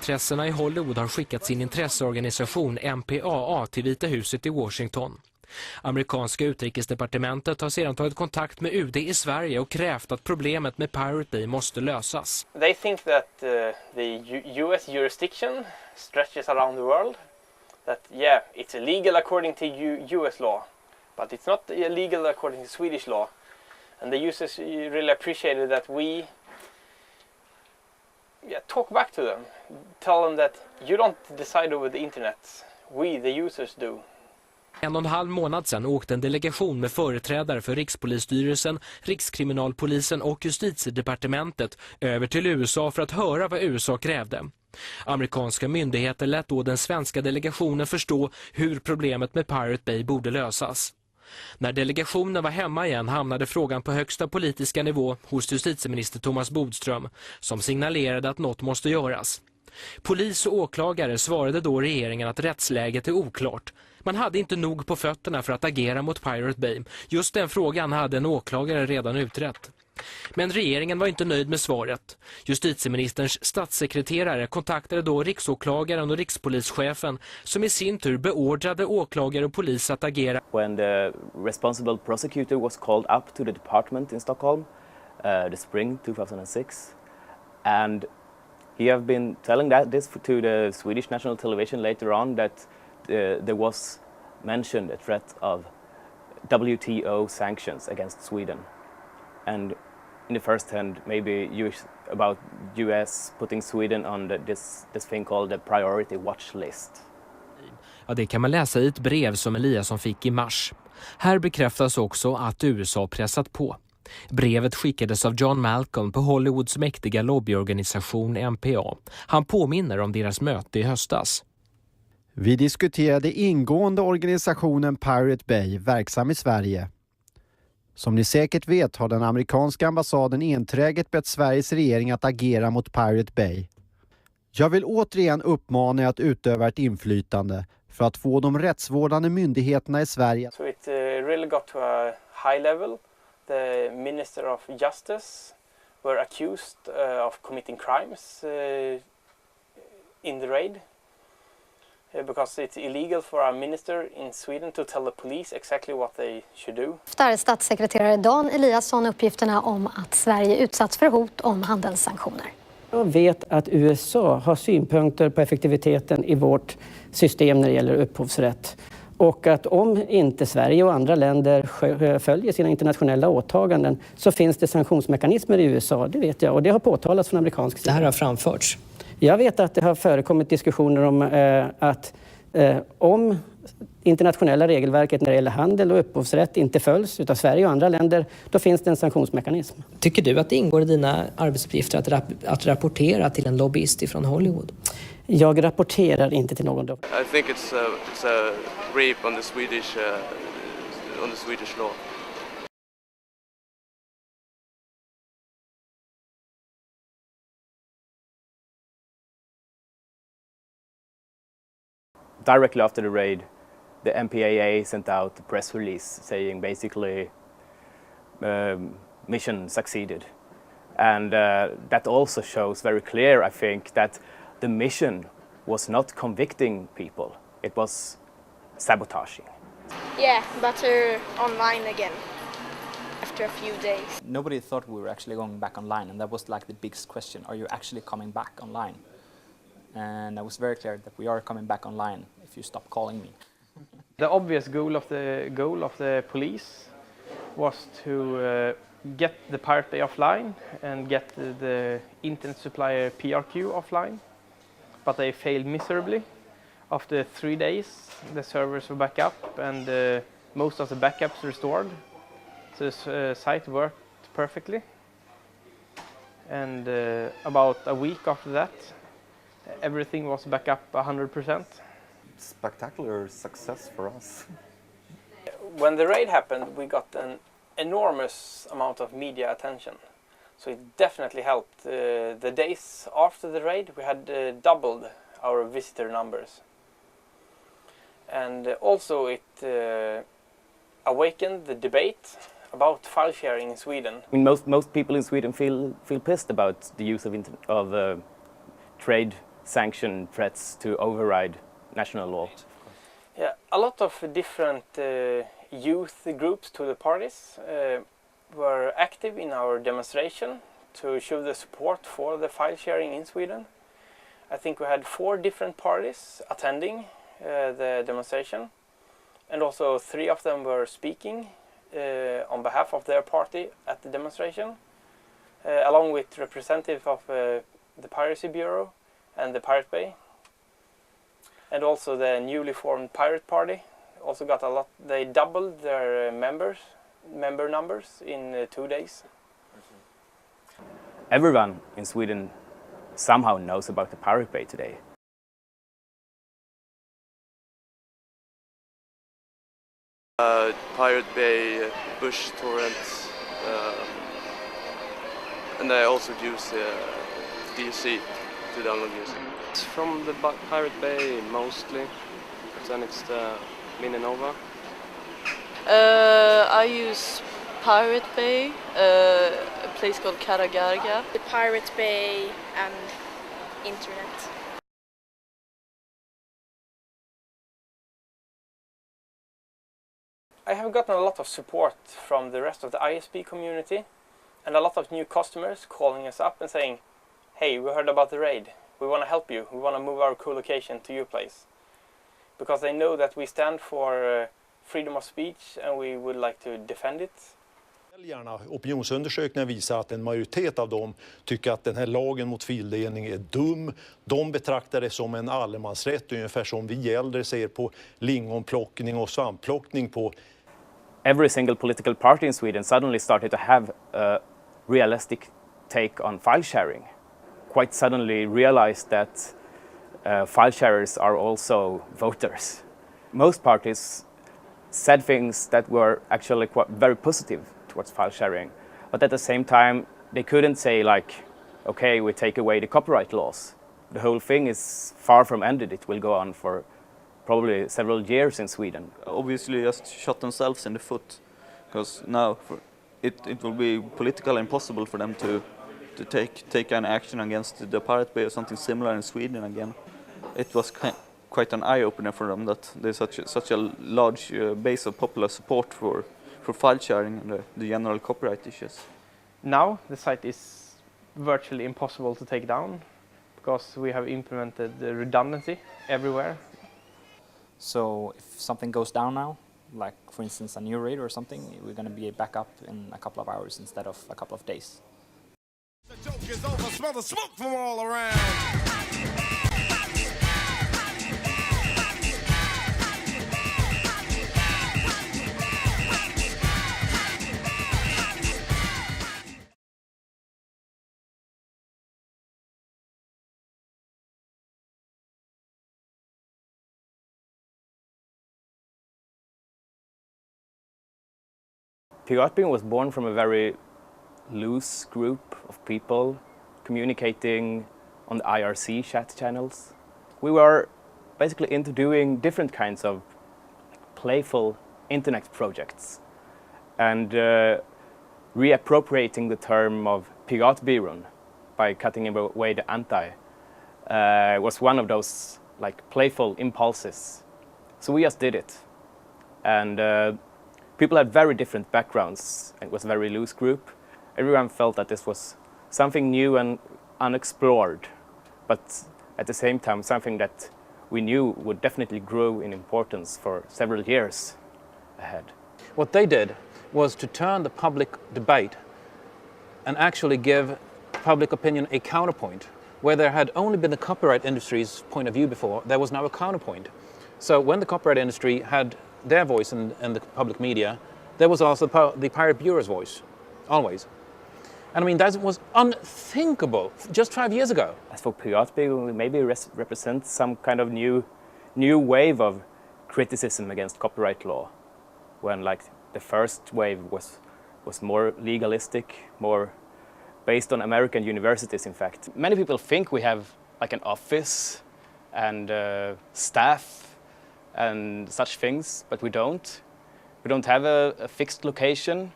filmintressena i Hollywood har skickat sin intresseorganisation MPAA till Vita huset i Washington. Amerikanska utrikesdepartementet har sedan tagit kontakt med UD i Sverige och krävt att problemet med Pirate Bay måste lösas. They think that the US jurisdiction stretches around the world. That it's illegal according to US law, but it's not illegal according to Swedish law. And the users really appreciated that we talk back to them, tell them that you don't decide over the internet, we the users do. 1,5 månad sedan åkte en delegation med företrädare för Rikspolisstyrelsen, Rikskriminalpolisen och Justitiedepartementet över till USA för att höra vad USA krävde. Amerikanska myndigheter lät då den svenska delegationen förstå hur problemet med Pirate Bay borde lösas. När delegationen var hemma igen hamnade frågan på högsta politiska nivå hos justitieminister Thomas Bodström, som signalerade att något måste göras. Polis och åklagare svarade då regeringen att rättsläget är oklart. Man hade inte nog på fötterna för att agera mot Pirate Bay. Just den frågan hade en åklagare redan utrett. Men regeringen var inte nöjd med svaret. Justitieministerns statssekreterare kontaktade då riksåklagaren och rikspolischefen, som i sin tur beordrade åklagare och polis att agera. When the responsible prosecutor was called up to the department in Stockholm, the spring 2006, and he have been telling this to the Swedish national television later on that there was mentioned a threat of WTO sanctions against Sweden. And in the first hand, maybe about US putting Sweden on this thing called the priority watch list. Ja, det kan man läsa i ett brev som Eliasson fick i mars. Här bekräftas också att USA pressat på. Brevet skickades av John Malcolm på Hollywoods mäktiga lobbyorganisation MPA. Han påminner om deras möte i höstas. Vi diskuterade ingående organisationen Pirate Bay, verksam i Sverige. Som ni säkert vet har den amerikanska ambassaden enträget bett Sveriges regering att agera mot Pirate Bay. Jag vill återigen uppmana er att utöva ett inflytande för att få de rättsvårdande myndigheterna i Sverige. So it really got to a high level. The Minister of Justice were accused of committing crimes in the raid. Because it's illegal for a minister in Sweden to tell the police exactly what they should do. Där statssekreterare Dan Eliasson uppgifterna om att Sverige utsatts för hot om handelssanktioner. Jag vet att USA har synpunkter på effektiviteten i vårt system när det gäller upphovsrätt. Och att om inte Sverige och andra länder följer sina internationella åtaganden så finns det sanktionsmekanismer i USA, det vet jag. Och det har påtalats från amerikansk sida. Det här har framförts. Jag vet att det har förekommit diskussioner om att om internationella regelverket när det gäller handel och upphovsrätt inte följs av Sverige och andra länder, då finns det en sanktionsmekanism. Tycker du att det ingår i dina arbetsuppgifter att rapportera till en lobbyist från Hollywood? Jag rapporterar inte till någon. I think it's a rape on the Swedish law. Directly after the raid, the MPAA sent out a press release saying basically mission succeeded. And that also shows very clear, I think, that the mission was not convicting people, it was sabotaging. Yeah, but they're online again after a few days. Nobody thought we were actually going back online, and that was like the biggest question. Are you actually coming back online? And I was very clear that we are coming back online if you stop calling me. The obvious goal of the police was to get the Pirate Bay offline and get the internet supplier PRQ offline, but they failed miserably. After 3 days, the servers were back up and most of the backups restored. So the site worked perfectly. And about a week after that, everything was back up 100%. Spectacular success for us. When the raid happened, we got an enormous amount of media attention. So it definitely helped. The days after the raid, we had doubled our visitor numbers. And also it awakened the debate about file sharing in Sweden. I mean, most people in Sweden feel pissed about the use of trade sanction threats to override national law. Yeah, a lot of different youth groups to the parties were active in our demonstration to show the support for the file sharing in Sweden. I think we had 4 different parties attending the demonstration, and also 3 of them were speaking on behalf of their party at the demonstration, along with representatives of the Piracy Bureau and the Pirate Bay. And also the newly formed Pirate Party also got a lot. They doubled their member numbers in 2 days. Everyone in Sweden somehow knows about the Pirate Bay today. Pirate Bay, Bush torrents, and I also use DSC to download music. It's from the Pirate Bay mostly, but then it's the Mininova. I use Pirate Bay, a place called Karagarga. The Pirate Bay and internet. I have gotten a lot of support from the rest of the ISP community and a lot of new customers calling us up and saying, hey, we heard about the raid. We want to help you. We want to move our co-location to your place. Because they know that we stand for freedom of speech and we would like to defend it. Opinionsundersökningar visar att en majoritet av dem tycker att den här lagen mot fildelning är dum. De betraktar det som en allemansrätt, ungefär som vi äldre ser på lingonplockning och svampplockning på. Every single political party in Sweden suddenly started to have a realistic take on file sharing. Quite suddenly realized that file sharers are also voters. Most parties said things that were actually quite very positive towards file sharing, but at the same time they couldn't say like, okay, we take away the copyright laws. The whole thing is far from ended. It will go on for probably several years in Sweden. Obviously just shot themselves in the foot, because now it will be politically impossible for them to take an action against the Pirate Bay or something similar in Sweden again. It was quite an eye-opener for them that there's such a large base of popular support for file sharing and the general copyright issues. Now the site is virtually impossible to take down because we have implemented the redundancy everywhere. So if something goes down now, like for instance a new raid or something, we're going to be back up in a couple of hours instead of a couple of days. The joke is over, smell the smoke from all around. Piratbyrån was born from a very loose group of people communicating on the IRC chat channels. We were basically into doing different kinds of playful internet projects, and reappropriating the term of Piratbyrån by cutting away the anti was one of those like playful impulses. So we just did it, and people had very different backgrounds. It was a very loose group. Everyone felt that this was something new and unexplored, but at the same time something that we knew would definitely grow in importance for several years ahead. What they did was to turn the public debate and actually give public opinion a counterpoint. Where there had only been the copyright industry's point of view before, there was now a counterpoint. So when the copyright industry had their voice in the public media, there was also the Pirate Bureau's voice, always. And I mean, that was unthinkable just 5 years ago. As for Piratbyrån, maybe represents some kind of new wave of criticism against copyright law, when like the first wave was more legalistic, more based on American universities, in fact. Many people think we have like an office and staff and such things, but we don't. We don't have a fixed location.